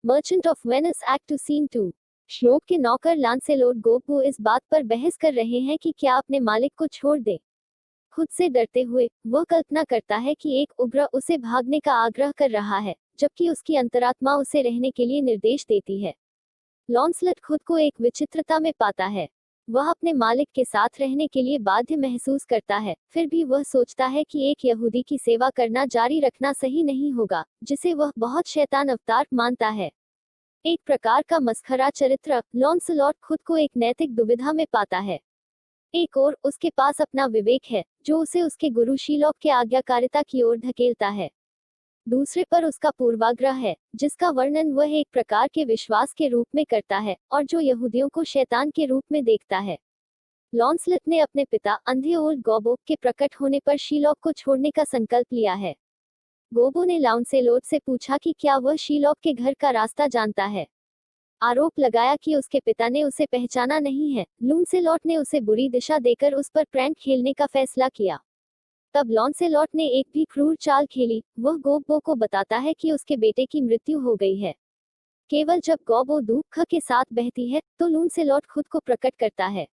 Merchant of Venice act 2 scene 2। श्लोक के नौकर लांसेलोट गोपो इस बात पर बहस कर रहे हैं कि क्या अपने मालिक को छोड़ दे। खुद से डरते हुए वह कल्पना करता है कि एक उग्र उसे भागने का आग्रह कर रहा है, जबकि उसकी अंतरात्मा उसे रहने के लिए निर्देश देती है। लॉन्सलेट खुद को एक विचित्रता में पाता है। वह अपने मालिक के साथ रहने के लिए बाध्य महसूस करता है, फिर भी वह सोचता है कि एक यहूदी की सेवा करना जारी रखना सही नहीं होगा, जिसे वह बहुत शैतान अवतार मानता है। एक प्रकार का मस्खरा चरित्र, लॉन्सलॉट खुद को एक नैतिक दुविधा में पाता है। एक ओर उसके पास अपना विवेक है, जो उसे उसके गुरु शीलॉक के आज्ञाकारिता की ओर धकेलता है। दूसरे पर उसका पूर्वाग्रह है, जिसका वर्णन वह एक प्रकार के विश्वास के रूप में करता है, और जो यहूदियों को शैतान के रूप में देखता है। लॉन्सलेट ने अपने पिता अंधे ओल्ड गोबो के प्रकट होने पर शीलॉक को छोड़ने का संकल्प लिया है। गोबो ने लाउंसेलोट से पूछा कि क्या वह शीलॉक के घर का रास्ता जानता है। आरोप लगाया कि उसके पिता ने उसे पहचाना नहीं है। लॉन्सेलोट ने उसे बुरी दिशा देकर उस पर प्रैंक खेलने का फैसला किया। तब लॉन्सेलोट ने एक भी क्रूर चाल खेली। वह गोबो को बताता है कि उसके बेटे की मृत्यु हो गई है। केवल जब गोबो दुख के साथ बहती है तो लॉन्सेलोट खुद को प्रकट करता है।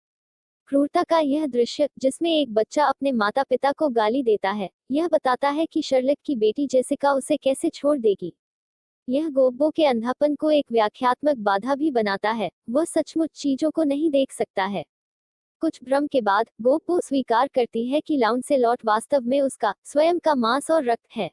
क्रूरता का यह दृश्य, जिसमें एक बच्चा अपने माता पिता को गाली देता है, यह बताता है कि शर्लेट की बेटी जेसिका उसे कैसे छोड़ देगी। यह गोबो के अंधापन को एक व्याख्यात्मक बाधा भी बनाता है। वह सचमुच चीजों को नहीं देख सकता है। कुछ भ्रम के बाद गोबो स्वीकार करती है कि लाउंसेलोट वास्तव में उसका स्वयं का मांस और रक्त है।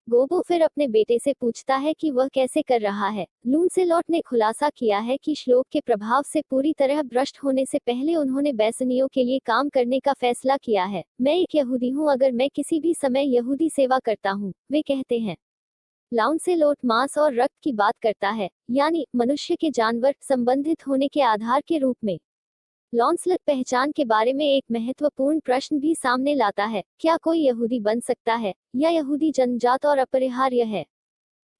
गोबो फिर अपने बेटे से पूछता है कि वह कैसे कर रहा है। लॉन्सेलोट ने खुलासा किया है कि श्लोक के प्रभाव से पूरी तरह भ्रष्ट होने से पहले उन्होंने बैसनियों के लिए काम करने का फैसला किया है। मैं एक यहूदी हूँ, अगर मैं किसी भी समय यहूदी सेवा करता हूँ, वे कहते हैं। लाउंसेलोट मांस और रक्त की बात करता है, यानी मनुष्य के जानवर संबंधित होने के आधार के रूप में। लॉन्सलेट पहचान के बारे में एक महत्वपूर्ण प्रश्न भी सामने लाता है, क्या कोई यहूदी बन सकता है, या यहूदी जन्मजात और अपरिहार्य है।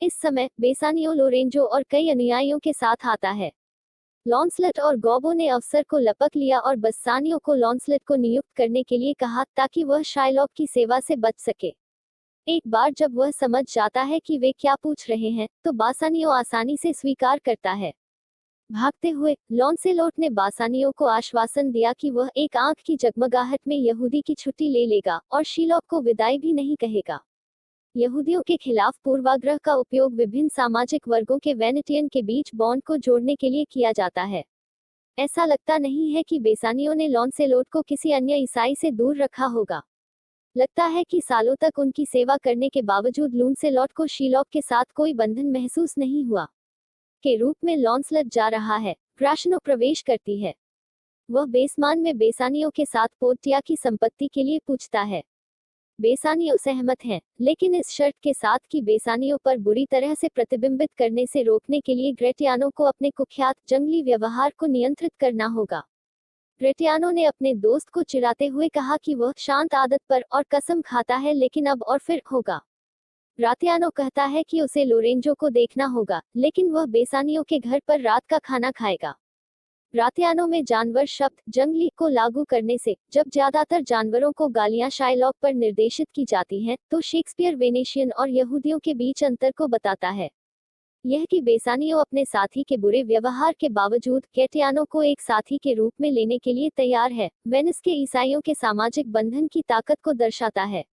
इस समय बेसानियो लोरेंजो और कई अनुयायियों के साथ आता है। लॉन्सलेट और गोबो ने अवसर को लपक लिया और बस्सानियो को लॉन्सलेट को नियुक्त करने के लिए कहा, ताकि वह शाइलॉक की सेवा से बच सके। एक बार जब वह समझ जाता है कि वे क्या पूछ रहे हैं, तो बासानियो आसानी से स्वीकार करता है। भागते हुए लॉन्सेलोट ने बासानियो को आश्वासन दिया कि वह एक आंख की जगमगाहट में यहूदी की छुट्टी ले लेगा और शीलॉक को विदाई भी नहीं कहेगा। यहूदियों के खिलाफ पूर्वाग्रह का उपयोग विभिन्न सामाजिक वर्गों के वेनेटियन के बीच बॉन्ड को जोड़ने के लिए किया जाता है। ऐसा लगता नहीं है कि बेसानियो ने लॉन्सेलोट को किसी अन्य ईसाई से दूर रखा होगा। लगता है कि सालों तक उनकी सेवा करने के बावजूद लॉन्सेलोट को शीलॉक के साथ कोई बंधन महसूस नहीं हुआ। के रूप में लॉन्सलेट जा रहा है। ग्राशनो प्रवेश करती है। वह बेसमान में बेसानियों के साथ पोर्टिया की संपत्ति के लिए पूछता है। बेसानियो सहमत हैं, लेकिन इस शर्त के साथ कि बेसानियों पर बुरी तरह से प्रतिबिंबित करने से रोकने के लिए ग्रेटियानो को अपने कुख्यात जंगली व्यवहार को नियंत्रित करना होगा। ग्रेटियानो ने अपने दोस्त को चिढ़ाते हुए कहा कि वह शांत आदत पर और कसम खाता है, लेकिन अब और फिर होगा। ग्रातियानो कहता है कि उसे लोरेंजो को देखना होगा, लेकिन वह बेसानियों के घर पर रात का खाना खाएगा। ग्रातियानो में जानवर शब्द जंगली को लागू करने से, जब ज्यादातर जानवरों को गालियां शाइलॉक पर निर्देशित की जाती हैं, तो शेक्सपियर वेनेशियन और यहूदियों के बीच अंतर को बताता है। यह कि बेसानियो अपने साथी के बुरे व्यवहार के बावजूद ग्रेटियानो को एक साथी के रूप में लेने के लिए तैयार है, वेनिस के ईसाइयों के सामाजिक बंधन की ताकत को दर्शाता है।